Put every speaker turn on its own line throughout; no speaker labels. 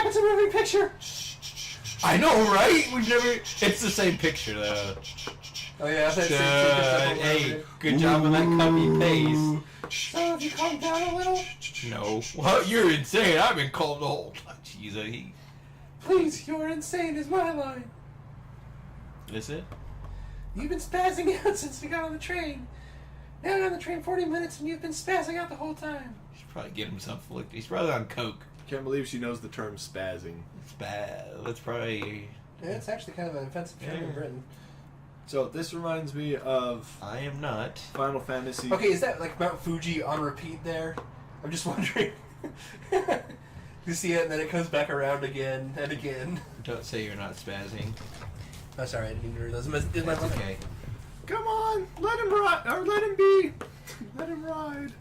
crap! It's a moving picture.
I know, right? We've never. It's the same picture though.
Oh yeah, that's
Hey, good job on that copy paste.
So have you calmed down a little?
No. Well, you're insane. I've been calm the whole time. Jeez,
Please, you're insane is my line.
Is it?
You've been spazzing out since we got on the train. Now you're on the train 40 minutes and you've been spazzing out the whole time.
He should probably get himself licked. He's probably on coke.
Can't believe she knows the term spazzing.
It's bad. That's probably...
Yeah, it's actually kind of an offensive term in Britain.
So this reminds me of
I am not.
Final Fantasy.
Okay, is that like Mount Fuji on repeat there? I'm just wondering. You see it and then it comes back around again and again.
Don't say you're not spazzing.
Oh, sorry, I didn't mean to read those. It's my
Okay.
Come on, let him ride, or let him be. Let him ride.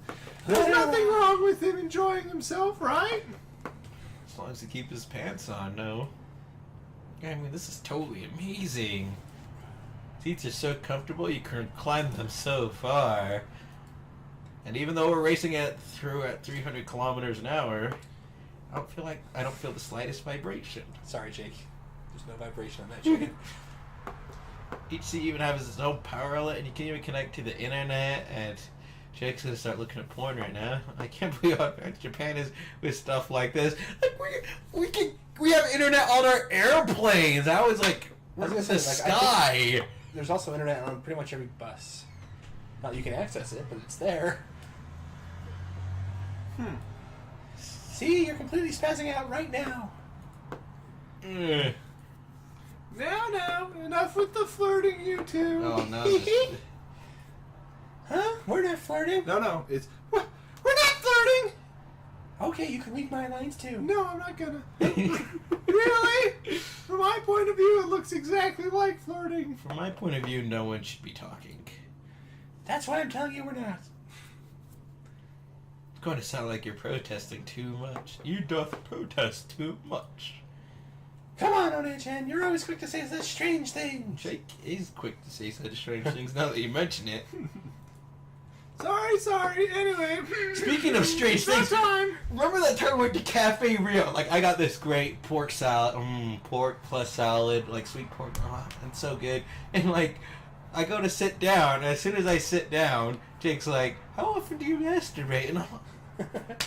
There's
Let him
nothing
ride.
wrong with him enjoying himself, right?
As long as he keeps his pants on, no. I mean, this is totally amazing. Seats are so comfortable, you can climb them so far. And even though we're racing through at 300 kilometers an hour, I don't feel the slightest vibration.
Sorry, Jake. There's no vibration on that train.
Each seat even has its own power outlet, and you can even connect to the internet. And Jake's gonna start looking at porn right now. I can't believe how advanced Japan is with stuff like this. Like we have internet on our airplanes. I was like,
I was
where's
gonna
the
say, like,
sky?
There's also internet on pretty much every bus. Not that you can access it, but it's there. See, you're completely spazzing out right now.
Ugh.
Now, enough with the flirting, you two.
Oh no!
Huh? We're not flirting.
No, it's we're not flirting.
Okay, you can read my lines too.
No, I'm not gonna. Really? From my point of view, it looks exactly like flirting.
From my point of view, no one should be talking.
That's why I'm telling you we're not.
It's going to sound like you're protesting too much. You doth protest too much.
Come on, One-chan, you're always quick to say such strange things.
Jake is quick to say such strange things now that you mention it.
Sorry. Anyway.
Speaking of strange things,
time.
remember that time we went to Cafe Rio? Like, I got this great pork salad, pork plus salad, like sweet pork, and so good. And like, I go to sit down, and as soon as I sit down, Jake's like, "How often do you masturbate?" And I'm like,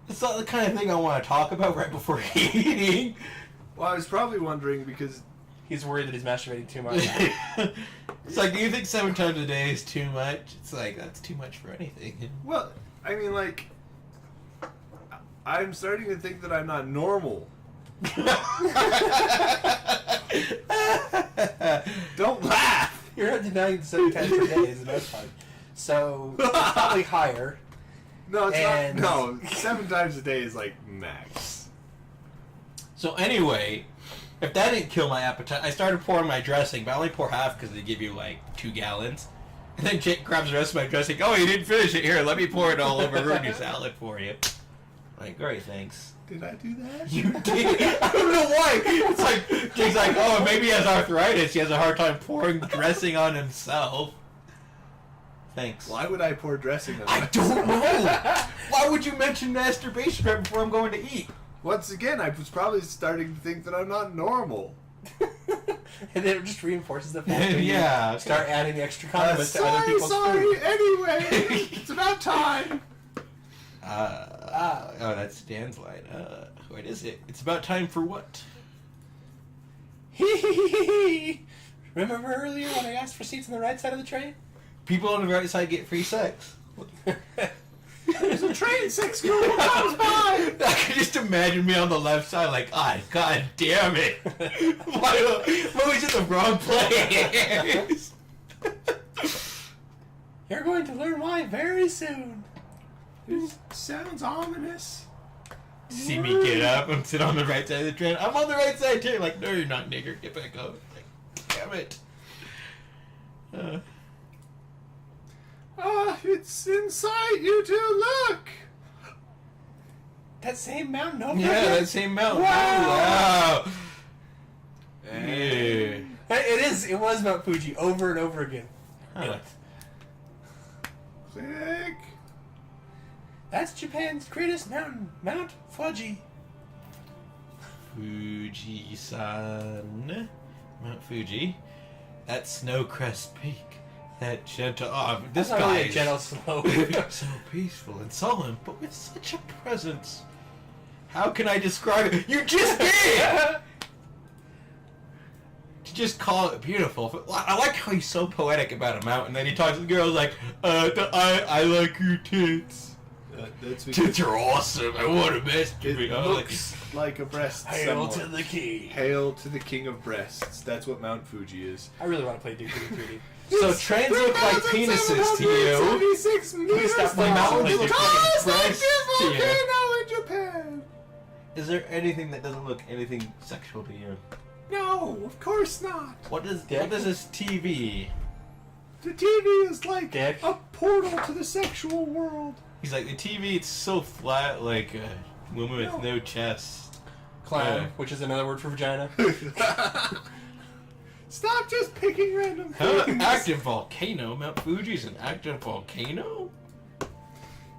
it's not the kind of thing I want to talk about right before eating.
Well, I was probably wondering because
He's worried that he's masturbating too much.
It's like, do you think 7 times a day is too much? It's like, that's too much for anything.
well, I mean, like, I'm starting to think that I'm not normal. Don't laugh.
You're not denying 7 times per day is the best part. So, it's probably higher.
No, it's
And-
not. No, 7 times a day is like max.
So anyway, if that didn't kill my appetite, I started pouring my dressing, but I only pour half because they give you like 2 gallons. And then Jake grabs the rest of my dressing. Oh, you didn't finish it. Here, let me pour it all over ruin your salad for you. Like, great, thanks.
Did I do that?
You did. I don't know why. It's like, Jake's like, oh, maybe he has arthritis. He has a hard time pouring dressing on himself. Thanks.
Why would I pour dressing on
I
myself?
don't know. Why would you mention masturbation right before I'm going to eat?
Once again, I was probably starting to think that I'm not normal.
And then it just reinforces the fact that
Yeah.
you start adding the extra condiments to other
Sorry.
people's food.
Anyway, it's about time.
Oh, that's Dan's line. What is it? It's about time for what?
Remember earlier when I asked for seats on the right side of the train?
People on the right side get free sex.
There's a train 6 going comes by.
I can just imagine me on the left side, like, God damn it! Why was it the wrong place?
You're going to learn why very soon.
It sounds ominous.
See me get up and sit on the right side of the train. I'm on the right side too. Like, no, you're not, nigger. Get back up. Like, damn it.
It's in sight. You two, look.
That same mountain over
Yeah,
again?
that same mountain.
Wow.
Wow. Yeah.
It was Mount Fuji over and over again.
Huh.
Click.
That's Japan's greatest mountain, Mount Fuji.
Fuji-san. Mount Fuji. That Snowcrest Peak. That gentle... Oh, this
That's not
guy
really a
is
gentle slope.
so peaceful and solemn, but with such a presence. How can I describe it? You just did! To just call it beautiful. I like how he's so poetic about a mountain. Then he talks to the girls like, I like your tits.
That's
Tits
because
are awesome. I want to masturbate.
it looks like a breast.
Hail
somewhat.
to the king.
Hail to the king of breasts. That's what Mount Fuji is.
I really want to play Duke Nukem 3D.
So trains look like penises to you.
76 meters
stop playing
long.
mountains.
The
Look like
tallest
breasts
active
to you.
volcano in Japan.
Is there anything that doesn't look anything sexual to you?
No, of course not.
What is
Dick?
this TV?
The TV is like
Dick.
a portal to the sexual world.
He's like, the TV, it's so flat, like a woman with no chest.
Clown,
Yeah.
which is another word for vagina.
Stop just picking random
Huh?
things.
Active volcano? Mount Fuji's an active volcano?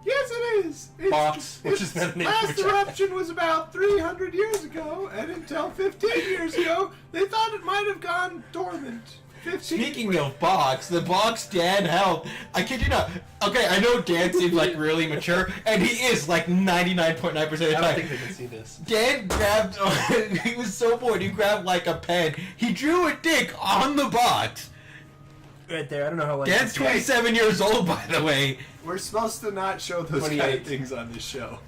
Yes, it is.
Box, which is another name for
last
vagina.
eruption was about 300 years ago, and until 15 years ago, they thought it might have gone dormant. 15
Speaking of box, the box Dan held, I kid you not. Okay, I know Dan seems like really mature, and he is like 99.9% of the
I
time.
don't think they can see this.
Dan grabbed, he was so bored, he grabbed like a pen. He drew a dick on the box.
Right there, I don't know how.
Dan's 27 years old, by the way.
We're supposed to not show those kind
28.
of things on this show.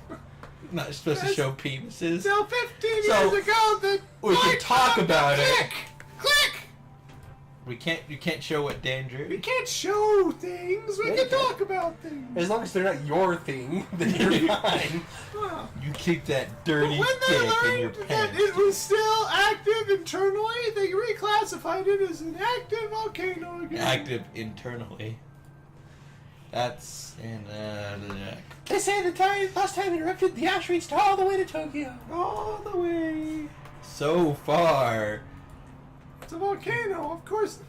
Not supposed to show penises.
So 15
So,
years ago, the
we can
light
talk
bulb
about it.
click, click.
You can't show what Dan
We
drew.
can't show things. We
Yeah,
can
you can.
talk about things.
As long as they're not your thing, then you're fine.
Wow.
You keep that
But
dirty
when they
dick in your
learned that
pants.
it was still active internally, they reclassified it as an active volcano again.
Active internally. That's
They say the last time it erupted, the ash reached all the way to Tokyo.
all the way so far.
It's a volcano, of course.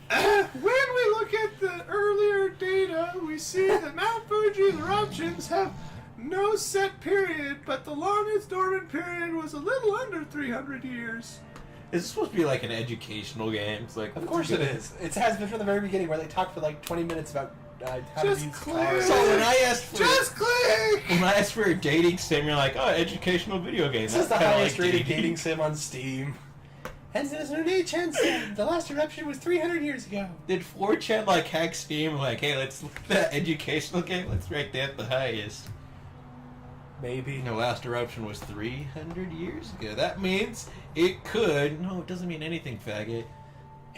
When we look at the earlier data, we see that Mount Fuji's eruptions have no set period, but the longest dormant period was a little under 300 years.
Is this supposed to be like an educational game? It's like,
Of course it is. It has been from the very beginning, where they talk for like 20 minutes about how
Just
to use
click.
cars.
So when I asked for
Just click!
when I asked for a dating sim, you're like, oh, educational video game.
This is the
That's kinda
highest
like
rated dating sim on Steam. Hence, it is an sim. The last eruption was 300 years ago.
Did 4chan like hack Steam? Like, hey, let's look at that educational game. Let's rank that the highest.
Maybe.
The last eruption was 300 years ago. That means it could. No, it doesn't mean anything, faggot.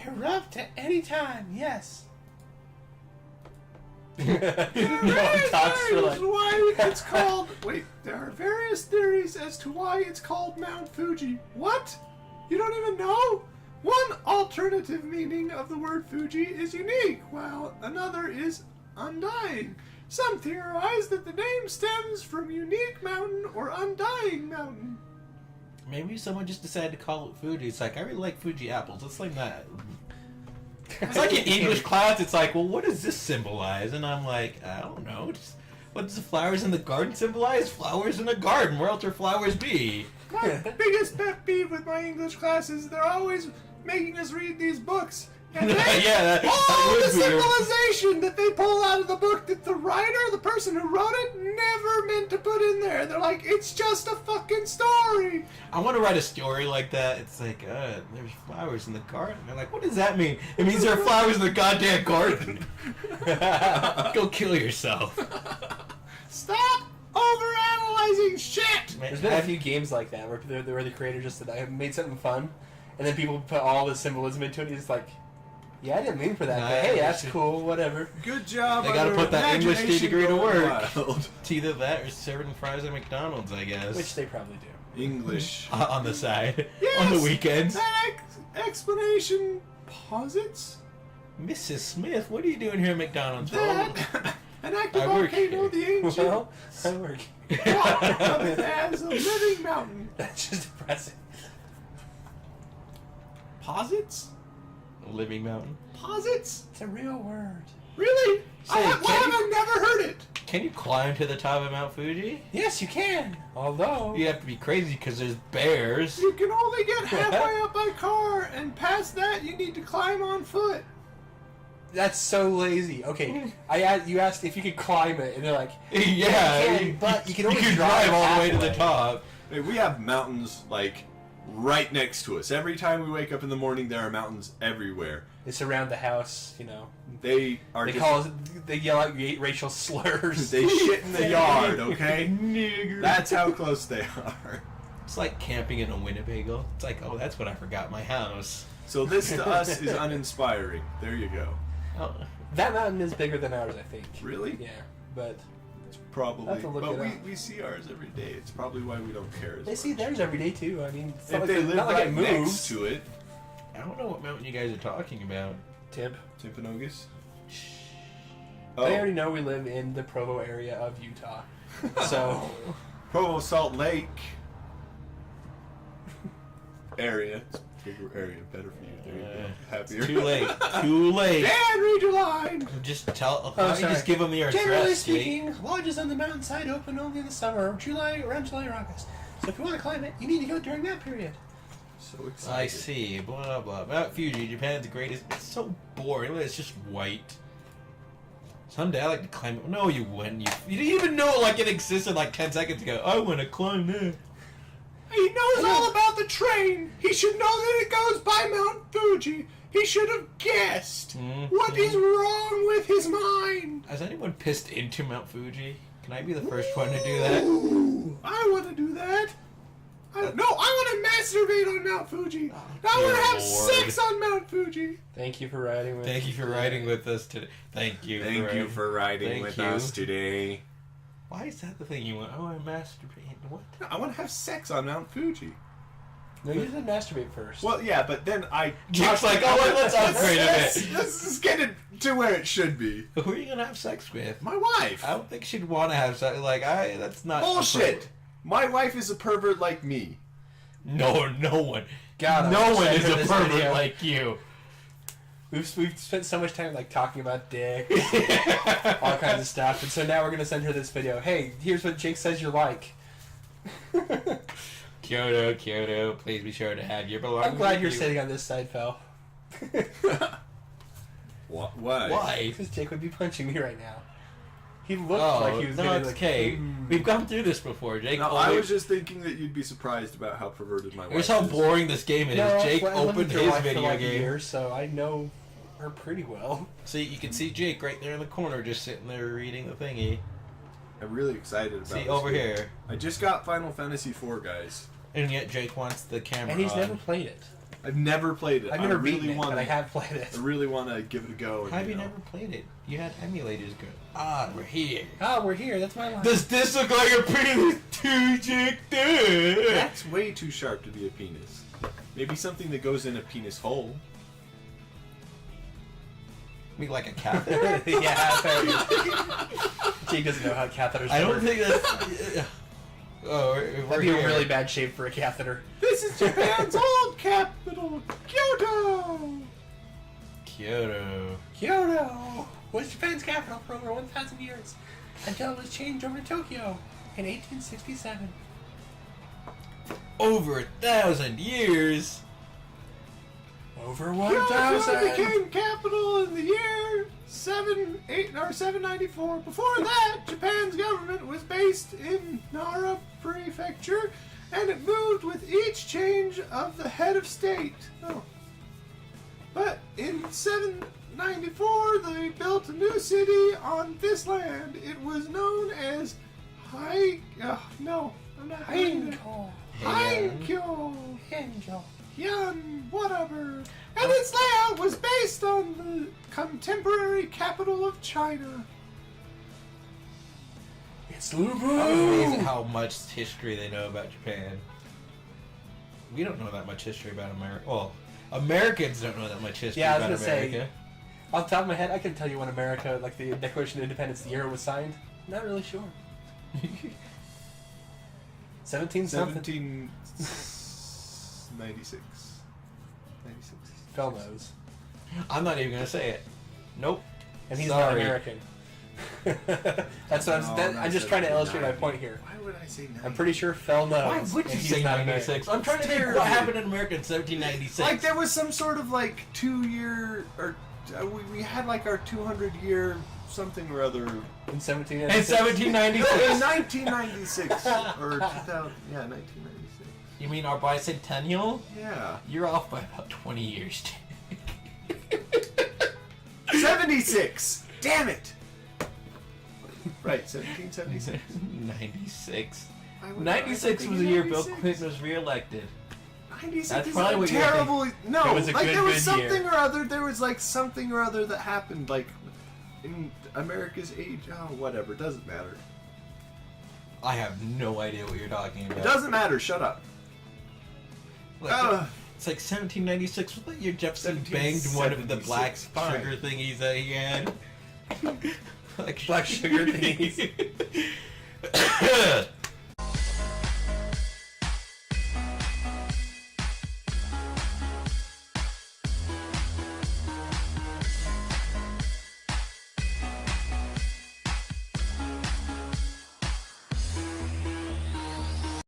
Erupt at any time, yes.
There
No
are
one talks for
various
like.
why it's called. Wait, there are various theories as to why it's called Mount Fuji. What? You don't even know? One alternative meaning of the word Fuji is unique, while another is undying. Some theorize that the name stems from unique mountain or undying mountain.
Maybe someone just decided to call it Fuji. It's like, I really like Fuji apples. It's like that. It's like in English class, it's like, well, what does this symbolize? And I'm like, I don't know. Just, what does the flowers in the garden symbolize? Flowers in a garden. Where else are flowers be?
My biggest pet peeve with my English classes, they're always making us read these books. And then
Yeah, that
all
would
the
be your-
symbolization that they pull out of the book that the writer, the person who wrote it, never meant to put in there. They're like, it's just a fucking story.
I want to write a story like that. It's like, there's flowers in the garden. They're like, what does that mean? It means there are flowers in the goddamn garden. Go kill yourself.
Stop overanalyzing shit.
There's been a few games like that where the creator just said, I made something fun, and then people put all the symbolism into it, and it's like, yeah, I didn't mean for that,
Nah,
but hey, that's
shit.
cool, whatever.
Good job.
They gotta
on
put that English
imagination
degree to
going
work.
wild.
It's either that or serving fries at McDonald's, I guess.
Which they probably do.
English.
On the side.
Yes,
On the weekends.
That explanation posits
Mrs. Smith, what are you doing here at McDonald's?
that an active
I work
volcano,
here.
the ancient,
Well, I work.
thought of it as a living mountain.
That's just depressing.
Posits?
A living mountain.
Posits?
It's a real word.
Really?
Say,
Why have I never heard it?
can you climb to the top of Mount Fuji?
Yes, you can. Although
You have to be crazy because there's bears.
You can only get halfway up by car, and past that, you need to climb on foot.
that's so lazy. Okay, you asked if you could climb it, and they're like,
Yeah,
you can, but you can only
drive
drive
all the way to the
halfway.
top.
Hey, we have mountains, like, right next to us. Every time we wake up in the morning, there are mountains everywhere.
They surround the house. You know,
They are
they
just...
they yell out racial slurs.
They shit in the yard, okay? That's how close they are.
It's like camping in a Winnebago. It's like, oh, that's what I forgot, my house.
So this to us is uninspiring. There you go.
Oh,
That mountain is bigger than ours, I think.
Really?
Yeah, but
It's probably...
I'll have to look
But
it up.
we see ours every day. It's probably why we don't care as
they
much.
see theirs every day too. I mean, it's
If
not
they
like,
live
not like
right
it
next
moves.
to it.
I don't know what mountain you guys are talking about.
Tip.
Timpanogos?
They already know we live in the Provo area of Utah, so
Provo Salt Lake area. It's a bigger area, better for you. There you go. Happier.
Too late. Too late.
Dan, read your line.
Just tell.
Oh,
Why don't you
sorry.
just give them your
generally
address, Jake?
speaking, lodges on the mountainside open only in the summer, around July or August. So if you want to climb it, you need to go during that period.
So excited.
I see. Blah blah. Mount Fuji, Japan's greatest. It's so boring. It's just white. Someday I like to climb it. No, you wouldn't. You didn't even know like it existed like 10 seconds ago. I want to climb that.
He knows all about the train. He should know that it goes by Mount Fuji. He should have guessed.
Mhm.
What is wrong with his mind?
Has anyone pissed into Mount Fuji? Can I be the first one to do that?
Ooh, I want to do that. I want to masturbate on Mount Fuji. I want to have
Lord.
sex on Mount Fuji.
Thank you for riding with
Thank you for riding with us today. Thank you.
riding
Thank
with
you.
us today.
Why is that the thing you want? Oh, I masturbate. What?
No, I want to have sex on Mount Fuji.
No, you didn't masturbate first.
Well, yeah, but then I...
Jake's like, oh, let's upgrade a bit.
Let's get it to where it should be.
Who are you gonna have sex with?
My wife.
I don't think she'd want to have sex. Like, that's not
Bullshit. My wife is a pervert like me.
No, no one.
God,
No
I'm
one
excited
is
for
a
this
pervert
video.
like you.
We've spent so much time like talking about dicks, all kinds of stuff, and so now we're gonna send her this video. Hey, here's what Jake says you're like.
Kyoto, please be sure to have your belongings.
I'm glad
with
you're
you.
sitting on this side, pal.
Why?
Why?
Because Jake would be punching me right now. He looked
Oh,
like he was
no,
gonna
it's
like.
okay. We've gone through this before, Jake.
No, I was just thinking that you'd be surprised about how perverted my wife
Here's
is.
how boring this game is.
No,
Jake
I lived
opened
with your
his
wife for
video
like
game.
years, so I know her pretty well.
See, you can see Jake right there in the corner, just sitting there reading the thingy.
I'm really excited about
See
this
over
game.
here,
I just got Final Fantasy IV, guys.
and yet Jake wants the camera.
And he's
on.
never played it.
I've never played it.
I've never
I really
beaten it,
want
but I have played it.
I really want to give it a go. And,
How have you
know.
never played it? You had emulators good. Ah, we're here.
Oh, we're here. That's my line.
Does this look like a penis to Jake? Dude?
That's way too sharp to be a penis. Maybe something that goes in a penis hole.
Me like a catheter?
Yeah, apparently. Jake doesn't know how catheters
I don't
work.
think that's. Oh, we're
That'd be
here.
in really bad shape for a catheter.
This is Japan's old capital, Kyoto.
Kyoto.
Kyoto was Japan's capital for over 1,000 years until it was changed over to Tokyo in 1867.
Over 1,000 years.
Over
Kyoto
1,000.
became capital in the year 794. Before that, Japan's government was based in Nara Prefecture, and it moved with each change of the head of state. Oh. But in 794, they built a new city on this land. It was known as
Hainkyo.
Hainkyo.
Hainkyo.
Yan, whatever. And its layout was based on the contemporary capital of China.
It's
Amazing
Lubu.
how much history they know about Japan. We don't know that much history about America. Well, Americans don't know that much history
Yeah, I was
about
gonna say-
America.
Off the top of my head, I can tell you when America, like the Declaration of Independence, the year it was signed. Not really sure. 17 something.
1796. 96.
Phil knows.
I'm not even gonna say it. Nope.
And he's
Sorry.
not American. That's what I'm just trying to illustrate my point here.
Why would I say 90?
I'm pretty sure Fell knows.
Why would you
and he's
say
not
96? I'm trying to think
Terribly.
what happened in America in 1796.
Like there was some sort of like 2-year or we had like our 200-year something or other
In 1796.
in 1796.
in 1996 or 2000. Yeah, 1996.
You mean our bicentennial?
Yeah.
You're off by about 20 years.
76. Damn it. Right, 1776.
96.
I would-
96
I
was
think
the year Bill
96.
Clinton was reelected.
96
That's
is
probably
a
what you're
terrible. No,
It was a
like
good,
there was
good
something
year.
or other. There was like something or other that happened, like in America's age. Oh, whatever. Doesn't matter.
I have no idea what you're talking about.
It doesn't matter. Shut up.
Like, it's like 1796 was the year Jefferson banged one of the black
1776, fine.
sugar thingies that he had. Like
Black sugar thingies.